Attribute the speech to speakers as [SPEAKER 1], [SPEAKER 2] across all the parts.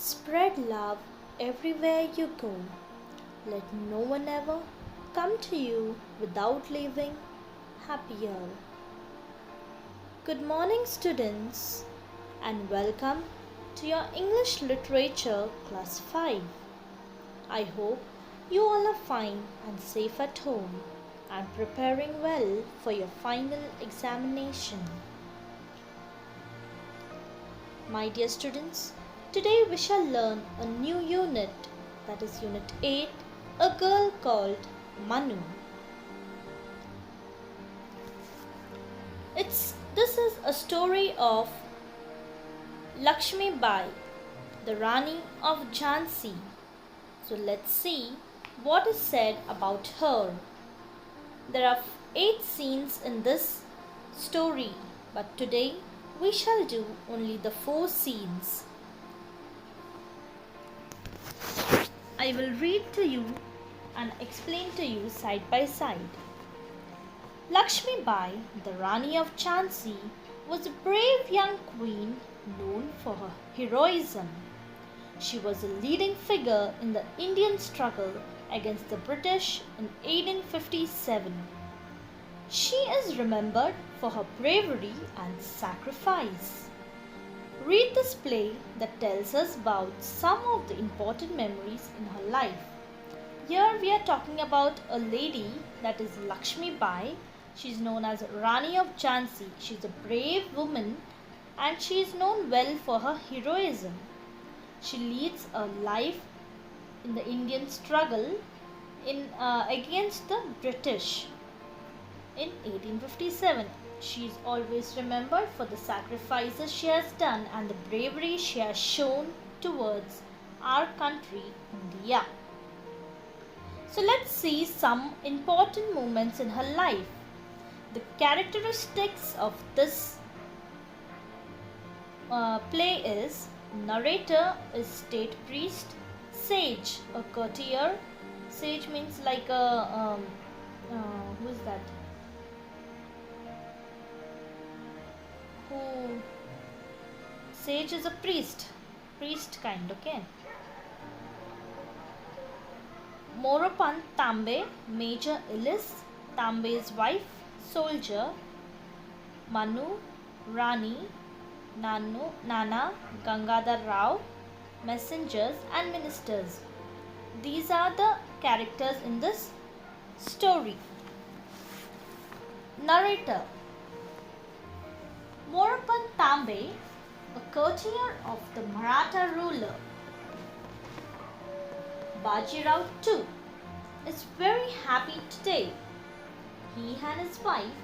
[SPEAKER 1] Spread love everywhere you go. Let no one ever come to you without leaving happier. Good morning, students, and welcome to your English Literature Class 5. I hope you all are fine and safe at home and preparing well for your final examination. My dear students, today we shall learn a new unit, that is Unit 8, A Girl Called Manu. This is a story of Lakshmi Bai, the Rani of Jhansi. So let's see what is said about her. There are 8 scenes in this story, but today we shall do only the 4 scenes. I will read to you and explain to you side by side. Lakshmi Bai, the Rani of Jhansi, was a brave young queen known for her heroism. She was a leading figure in the Indian struggle against the British in 1857. She is remembered for her bravery and sacrifice. Read this play that tells us about some of the important memories in her life. Here we are talking about a lady, that is Lakshmi Bai. She is known as Rani of Jhansi. She is a brave woman and she is known well for her heroism. She leads a life in the Indian struggle against the British in 1857. She is always remembered for the sacrifices she has done and the bravery she has shown towards our country, India. So let's see some important moments in her life. The characteristics of this play is: narrator is state priest, sage a courtier. Sage means like a who is that? Sage is a priest kind, okay. Moropant Tambe, Major Illis, Tambe's wife, soldier. Manu, Rani, Nana, Gangadhar Rao, messengers and ministers. These are the characters in this story. Narrator: Moropant Tambe, a courtier of the Maratha ruler Bajirao II, is very happy today. He and his wife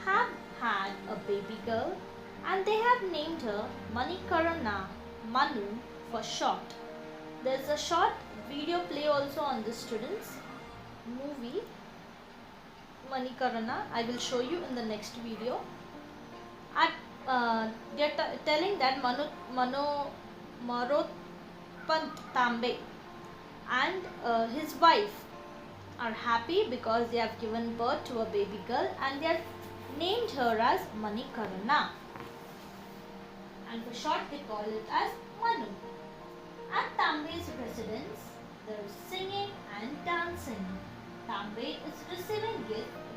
[SPEAKER 1] have had a baby girl and they have named her Manikarana, Manu for short. There is a short video play also on this students movie Manikarana. I will show you in the next video. They are telling that Moropant Tambe and his wife are happy because they have given birth to a baby girl and they have named her as Manikarana. And for short they call it as Manu. At Tambe's residence there is singing and dancing. Tambe is receiving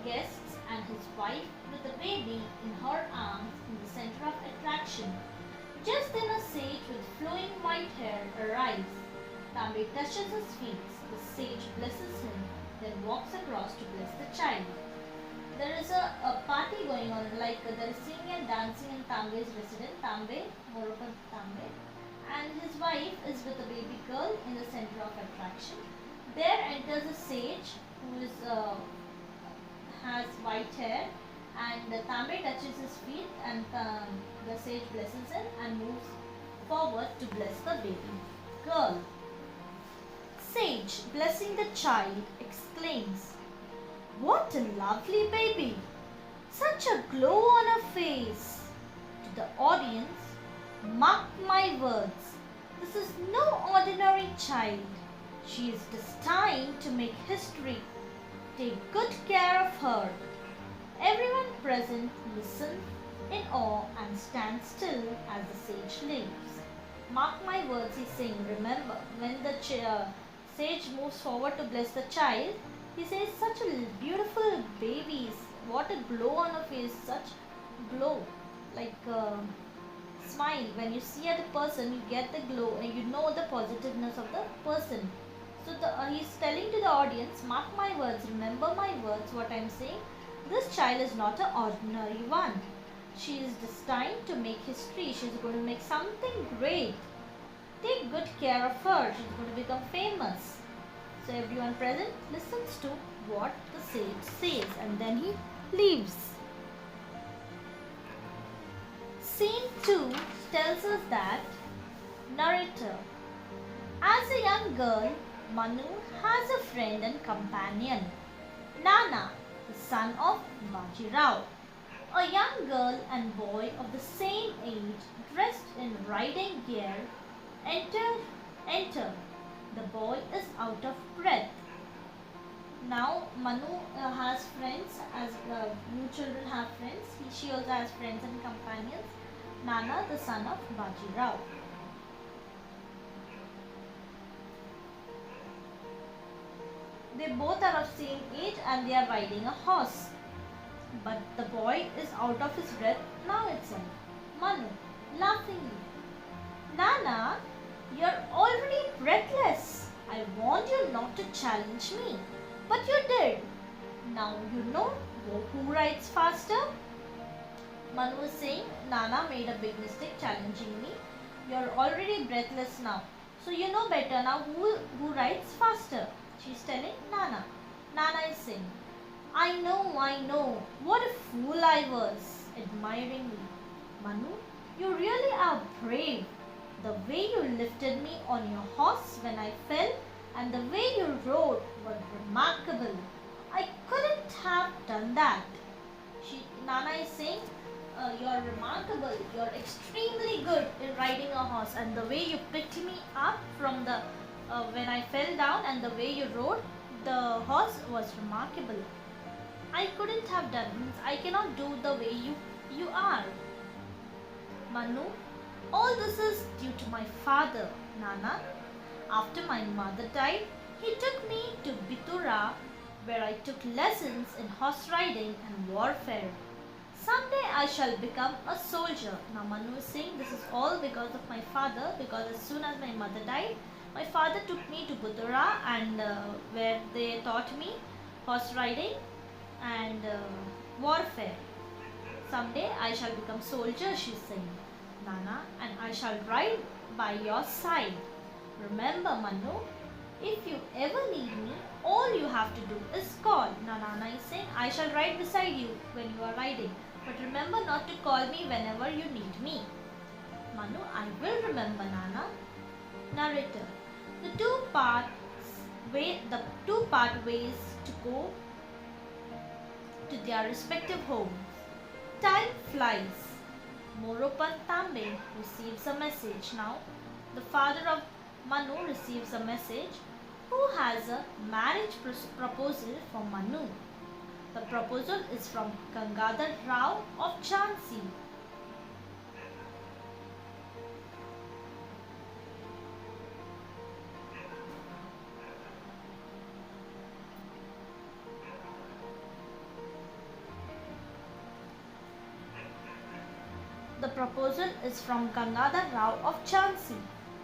[SPEAKER 1] guests and his wife with a baby in her arms in the center of attraction. Just then a sage with flowing white hair arrives. Tambe touches his feet. The sage blesses him, then walks across to bless the child. There is a party going on, like there is singing and dancing in Tambe's residence, Tambe, Moropant Tambe, and his wife is with a baby girl in the center of attraction. There enters a sage who has white hair, and Tambe touches his feet and the sage blesses him and moves forward to bless the baby girl. Sage, blessing the child, exclaims, "What a lovely baby! Such a glow on her face!" To the audience, "Mark my words, this is no ordinary child. She is destined to make history. Take good care of her." Everyone present listens in awe and stand still as the sage leaves. Mark my words, he's saying. Remember, when the sage moves forward to bless the child, he says, such a beautiful baby. What a glow on her face, such glow. Like smile. When you see at a person, you get the glow and you know the positiveness of the person. So he's telling to the audience, mark my words, remember my words, what I'm saying. This child is not an ordinary one. She is destined to make history. She's going to make something great. Take good care of her. She's going to become famous. So everyone present listens to what the sage says and then he leaves. Scene 2 tells us that narrator. As a young girl, Manu has a friend and companion, Nana, the son of Bajirao. A young girl and boy of the same age, dressed in riding gear, enter. The boy is out of breath. Now Manu has friends, as new children have friends. She also has friends and companions. Nana, the son of Bajirao. They both are of same age and they are riding a horse. But the boy is out of his breath now itself. Manu, laughingly. Nana, you're already breathless. I warned you not to challenge me. But you did. Now you know who rides faster? Manu was saying, Nana made a big mistake challenging me. You're already breathless now. So you know better now who rides faster. She's telling Nana. Nana is saying, I know. What a fool I was. Admiringly. Manu, you really are brave. The way you lifted me on your horse when I fell and the way you rode were remarkable. I couldn't have done that. Nana is saying, you're remarkable. You're extremely good in riding a horse, and the way you picked me up from the when I fell down and the way you rode the horse was remarkable. I couldn't have done. I cannot do the way you are. Manu, all this is due to my father, Nana. After my mother died, he took me to Bitura, where I took lessons in horse riding and warfare. Someday I shall become a soldier. Now Manu is saying this is all because of my father, because as soon as my mother died, my father took me to Bitura and where they taught me horse riding and warfare. Someday I shall become soldier, she's saying, Nana, and I shall ride by your side. Remember, Manu, if you ever need me, all you have to do is call. Now Nana is saying, I shall ride beside you when you are riding. But remember not to call me whenever you need me. Manu, I will remember, Nana. Narrator. The two part ways to go to their respective homes. Time flies. Moropant Tambe receives a message. Now, the father of Manu receives a message. Who has a marriage proposal for Manu? The proposal is from Gangadhar Rao of Jhansi. The proposal is from Gangadhar Rao of Jhansi.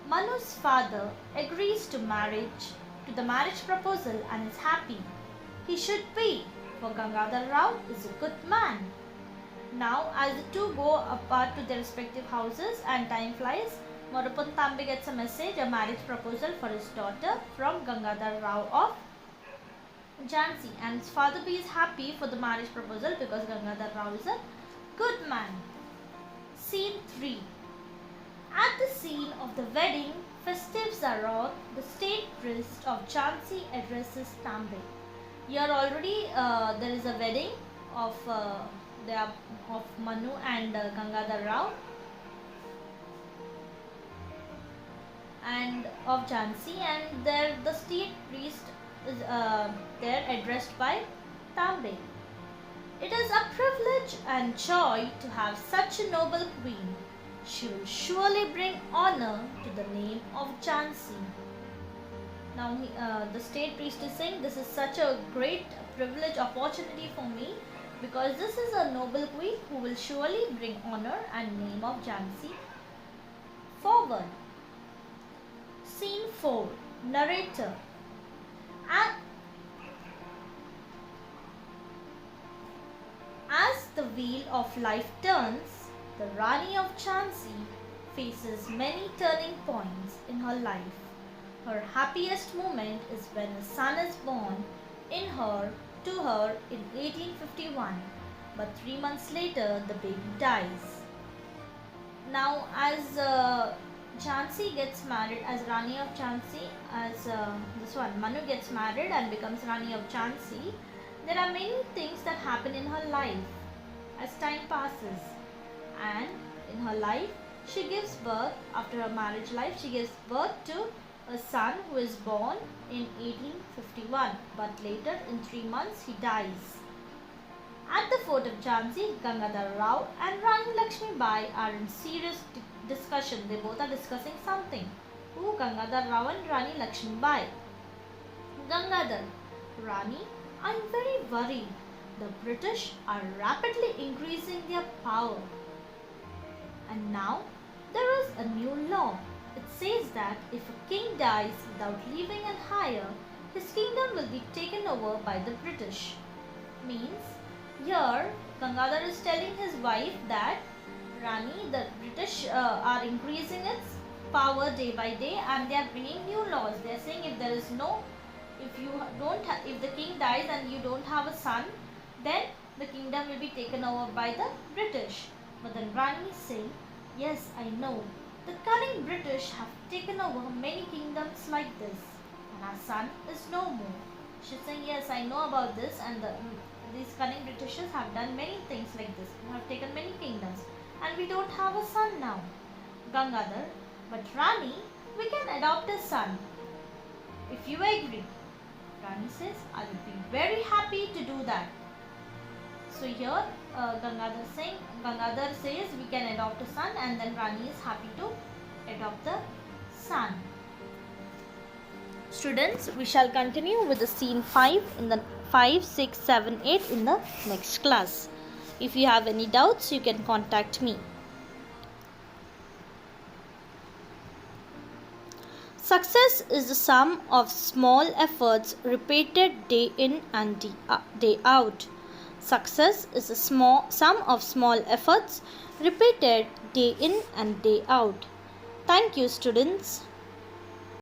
[SPEAKER 1] Manu's father agrees to the marriage proposal and is happy. He should be, for Gangadhar Rao is a good man. Now, as the two go apart to their respective houses and time flies, Moropant Tambe gets a message, a marriage proposal for his daughter from Gangadhar Rao of Jhansi, and his father is happy for the marriage proposal because Gangadhar Rao is a good man. Scene 3. At the scene of the wedding, festives are on, the state priest of Jhansi addresses Tambe. Here already there is a wedding of Manu and Gangadhar Rao and of Jhansi, and there the state priest is there addressed by Tambe. It is a privilege and joy to have such a noble queen. she will surely bring honor to the name of Jhansi. Now the state priest is saying, this is such a great privilege, opportunity for me, because this is a noble queen who will surely bring honor and name of Jhansi forward. Scene 4. Narrator. As the wheel of life turns, the Rani of Jhansi faces many turning points in her life. Her happiest moment is when a son is born to her in 1851, but 3 months later the baby dies. Now, as Jhansi gets married as Rani of Jhansi, as Manu gets married and becomes Rani of Jhansi, there are many things that happen in her life as time passes. And in her life, she gives birth, after her marriage life, she gives birth to a son who is born in 1851, but later in 3 months he dies. At the fort of Jhansi, Gangadhar Rao and Rani Lakshmi Bai are in serious discussion. They both are discussing something. Who? Gangadhar Rao and Rani Lakshmi Bai. Gangadhar: Rani, I am very worried. The British are rapidly increasing their power. And now there is a new law. It says that if a king dies without leaving an heir, his kingdom will be taken over by the British. Means, here Gangadhar is telling his wife that Rani, the British are increasing its power day by day, and they are bringing new laws. They are saying if the king dies and you don't have a son, then the kingdom will be taken over by the British. But then Rani is saying, yes, I know. The cunning British have taken over many kingdoms like this, and our son is no more. She's saying, yes, I know about this, and these cunning Britishers have done many things like this. They have taken many kingdoms, and we don't have a son now. Gangadhar: but Rani, we can adopt a son, if you agree. Rani says, I will be very happy to do that. So here Gangadhar says we can adopt a son, and then Rani is happy to adopt the son. Students, we shall continue with the scene 5 in the 5, 6, 7, 8 in the next class. If you have any doubts, you can contact me. Success is the sum of small efforts repeated day in and day out. Success is a sum of small efforts repeated day in and day out. Thank you, students.